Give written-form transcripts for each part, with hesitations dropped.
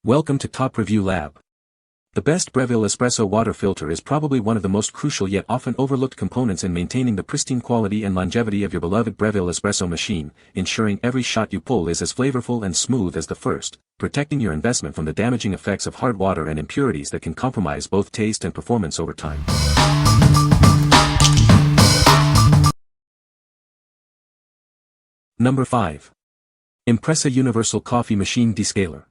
Welcome to Top Review Lab. The best Breville Espresso Water Filter is probably one of the most crucial yet often overlooked components in maintaining the pristine quality and longevity of your beloved Breville Espresso machine, ensuring every shot you pull is as flavorful and smooth as the first, protecting your investment from the damaging effects of hard water and impurities that can compromise both taste and performance over time. Number 5. Impresa Universal Coffee Machine Descaler.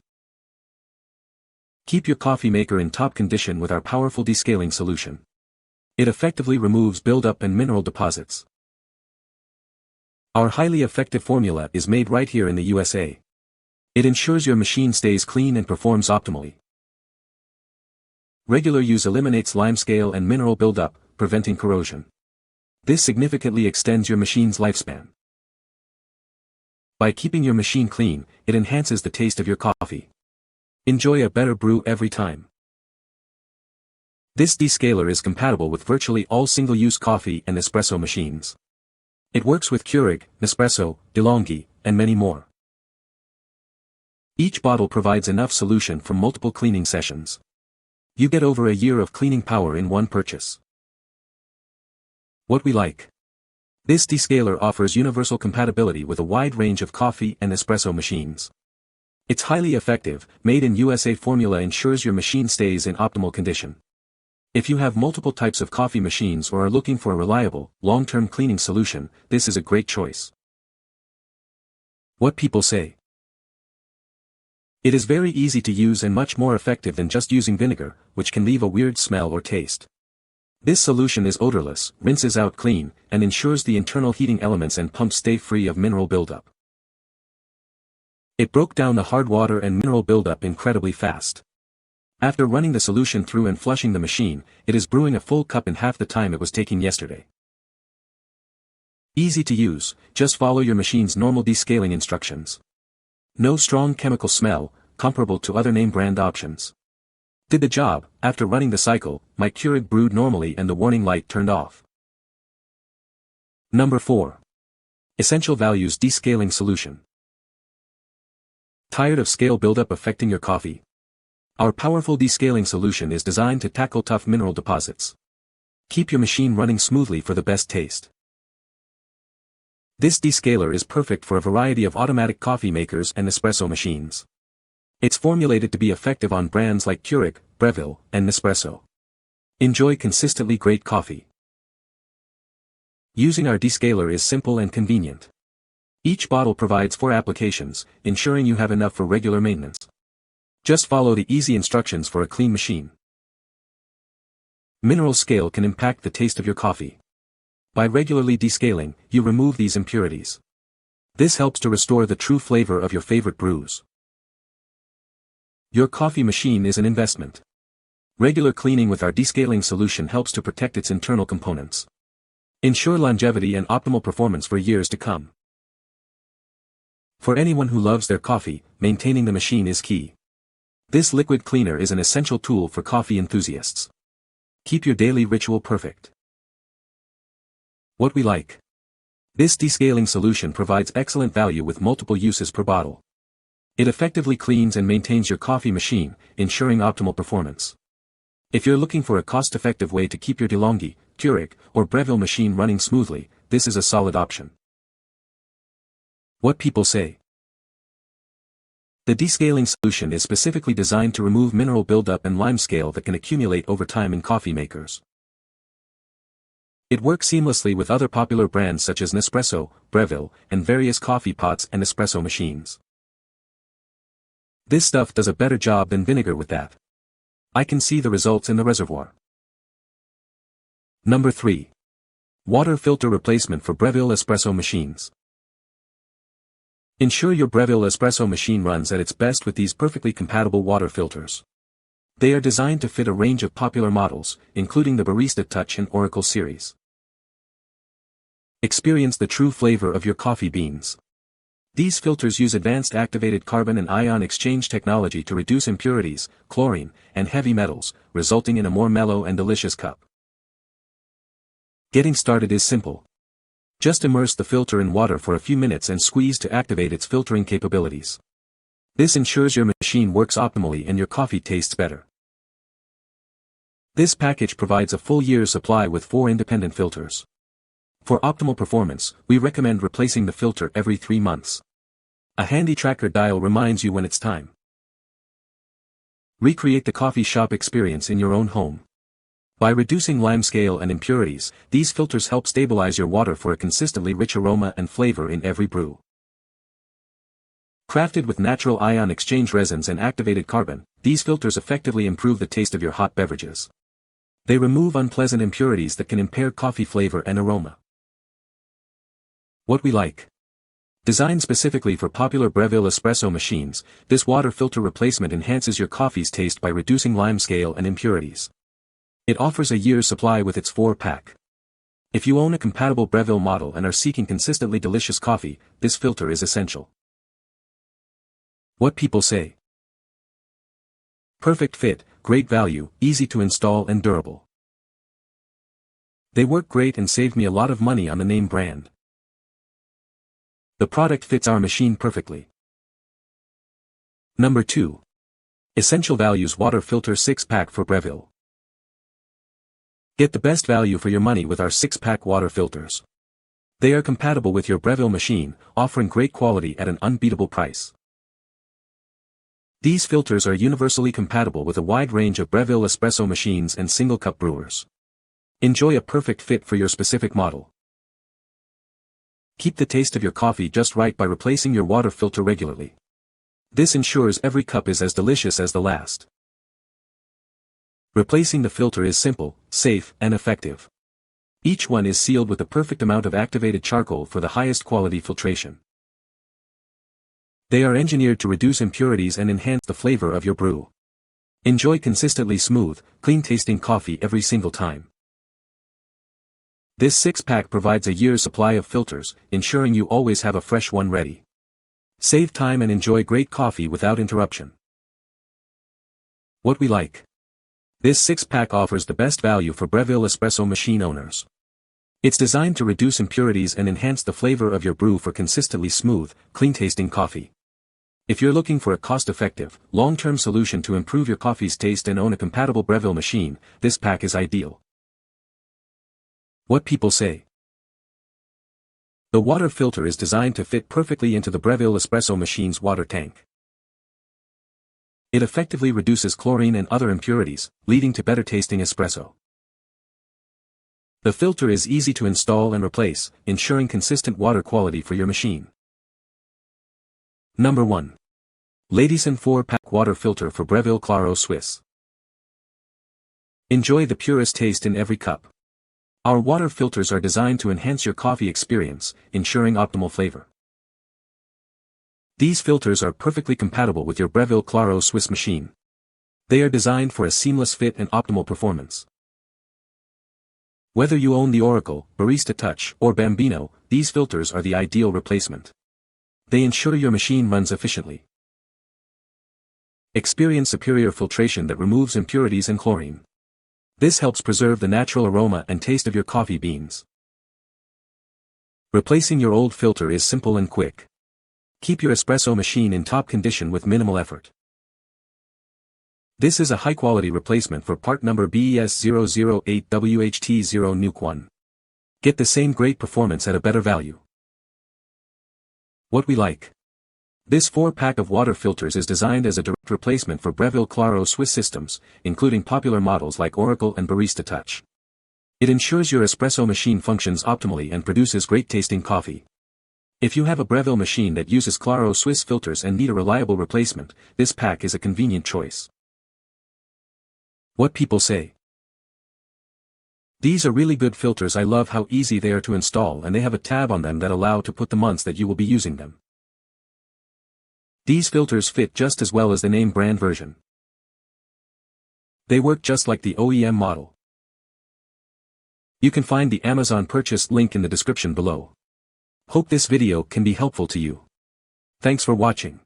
Keep your coffee maker in top condition with our powerful descaling solution. It effectively removes buildup and mineral deposits. Our highly effective formula is made right here in the USA. It ensures your machine stays clean and performs optimally. Regular use eliminates limescale and mineral buildup, preventing corrosion. This significantly extends your machine's lifespan. By keeping your machine clean, it enhances the taste of your coffee. Enjoy a better brew every time. This descaler is compatible with virtually all single-use coffee and espresso machines. It works with Keurig, Nespresso, DeLonghi, and many more. Each bottle provides enough solution for multiple cleaning sessions. You get over a year of cleaning power in one purchase. What we like. This descaler offers universal compatibility with a wide range of coffee and espresso machines. Its highly effective, made in USA formula ensures your machine stays in optimal condition. If you have multiple types of coffee machines or are looking for a reliable, long-term cleaning solution, this is a great choice. What people say. It is very easy to use and much more effective than just using vinegar, which can leave a weird smell or taste. This solution is odorless, rinses out clean, and ensures the internal heating elements and pumps stay free of mineral buildup. It broke down the hard water and mineral buildup incredibly fast. After running the solution through and flushing the machine, it is brewing a full cup in half the time it was taking yesterday. Easy to use, just follow your machine's normal descaling instructions. No strong chemical smell, comparable to other name brand options. Did the job. After running the cycle, my Keurig brewed normally and the warning light turned off. Number 4. Essential Values Descaling Solution. Tired of scale buildup affecting your coffee? Our powerful descaling solution is designed to tackle tough mineral deposits. Keep your machine running smoothly for the best taste. This descaler is perfect for a variety of automatic coffee makers and espresso machines. It's formulated to be effective on brands like Keurig, Breville, and Nespresso. Enjoy consistently great coffee. Using our descaler is simple and convenient. Each bottle provides 4 applications, ensuring you have enough for regular maintenance. Just follow the easy instructions for a clean machine. Mineral scale can impact the taste of your coffee. By regularly descaling, you remove these impurities. This helps to restore the true flavor of your favorite brews. Your coffee machine is an investment. Regular cleaning with our descaling solution helps to protect its internal components. Ensure longevity and optimal performance for years to come. For anyone who loves their coffee, maintaining the machine is key. This liquid cleaner is an essential tool for coffee enthusiasts. Keep your daily ritual perfect. What we like. This descaling solution provides excellent value with multiple uses per bottle. It effectively cleans and maintains your coffee machine, ensuring optimal performance. If you're looking for a cost-effective way to keep your DeLonghi, Keurig, or Breville machine running smoothly, this is a solid option. What people say. The descaling solution is specifically designed to remove mineral buildup and limescale that can accumulate over time in coffee makers. It works seamlessly with other popular brands such as Nespresso, Breville, and various coffee pots and espresso machines. This stuff does a better job than vinegar with that. I can see the results in the reservoir. Number 3. Water filter replacement for Breville Espresso machines. Ensure your Breville Espresso machine runs at its best with these perfectly compatible water filters. They are designed to fit a range of popular models, including the Barista Touch and Oracle series. Experience the true flavor of your coffee beans. These filters use advanced activated carbon and ion exchange technology to reduce impurities, chlorine, and heavy metals, resulting in a more mellow and delicious cup. Getting started is simple. Just immerse the filter in water for a few minutes and squeeze to activate its filtering capabilities. This ensures your machine works optimally and your coffee tastes better. This package provides a full year's supply with 4 independent filters. For optimal performance, we recommend replacing the filter every 3 months. A handy tracker dial reminds you when it's time. Recreate the coffee shop experience in your own home. By reducing lime scale and impurities, these filters help stabilize your water for a consistently rich aroma and flavor in every brew. Crafted with natural ion exchange resins and activated carbon, these filters effectively improve the taste of your hot beverages. They remove unpleasant impurities that can impair coffee flavor and aroma. What we like. Designed specifically for popular Breville espresso machines, this water filter replacement enhances your coffee's taste by reducing lime scale and impurities. It offers a year's supply with its 4-pack. If you own a compatible Breville model and are seeking consistently delicious coffee, this filter is essential. What people say. Perfect fit, great value, easy to install and durable. They work great and saved me a lot of money on the name brand. The product fits our machine perfectly. Number 2. Essential Values Water Filter 6-pack for Breville. Get the best value for your money with our 6-pack water filters. They are compatible with your Breville machine, offering great quality at an unbeatable price. These filters are universally compatible with a wide range of Breville espresso machines and single-cup brewers. Enjoy a perfect fit for your specific model. Keep the taste of your coffee just right by replacing your water filter regularly. This ensures every cup is as delicious as the last. Replacing the filter is simple, safe, and effective. Each one is sealed with the perfect amount of activated charcoal for the highest quality filtration. They are engineered to reduce impurities and enhance the flavor of your brew. Enjoy consistently smooth, clean-tasting coffee every single time. This 6-pack provides a year's supply of filters, ensuring you always have a fresh one ready. Save time and enjoy great coffee without interruption. What we like. This 6-pack offers the best value for Breville espresso machine owners. It's designed to reduce impurities and enhance the flavor of your brew for consistently smooth, clean-tasting coffee. If you're looking for a cost-effective, long-term solution to improve your coffee's taste and own a compatible Breville machine, this pack is ideal. What people say. The water filter is designed to fit perfectly into the Breville espresso machine's water tank. It effectively reduces chlorine and other impurities, leading to better tasting espresso. The filter is easy to install and replace, ensuring consistent water quality for your machine. Number 1. LADYSON 4-pack water filter for Breville Claro Swiss. Enjoy the purest taste in every cup. Our water filters are designed to enhance your coffee experience, ensuring optimal flavor. These filters are perfectly compatible with your Breville Claro Swiss machine. They are designed for a seamless fit and optimal performance. Whether you own the Oracle, Barista Touch, or Bambino, these filters are the ideal replacement. They ensure your machine runs efficiently. Experience superior filtration that removes impurities and chlorine. This helps preserve the natural aroma and taste of your coffee beans. Replacing your old filter is simple and quick. Keep your espresso machine in top condition with minimal effort. This is a high-quality replacement for part number BES008WHT0 Nuke 1. Get the same great performance at a better value. What we like. This 4-pack of water filters is designed as a direct replacement for Breville Claro Swiss systems, including popular models like Oracle and Barista Touch. It ensures your espresso machine functions optimally and produces great-tasting coffee. If you have a Breville machine that uses Claro Swiss filters and need a reliable replacement, this pack is a convenient choice. What people say. These are really good filters. I love how easy they are to install, and they have a tab on them that allow to put the months that you will be using them. These filters fit just as well as the name brand version. They work just like the OEM model. You can find the Amazon purchase link in the description below. Hope this video can be helpful to you. Thanks for watching.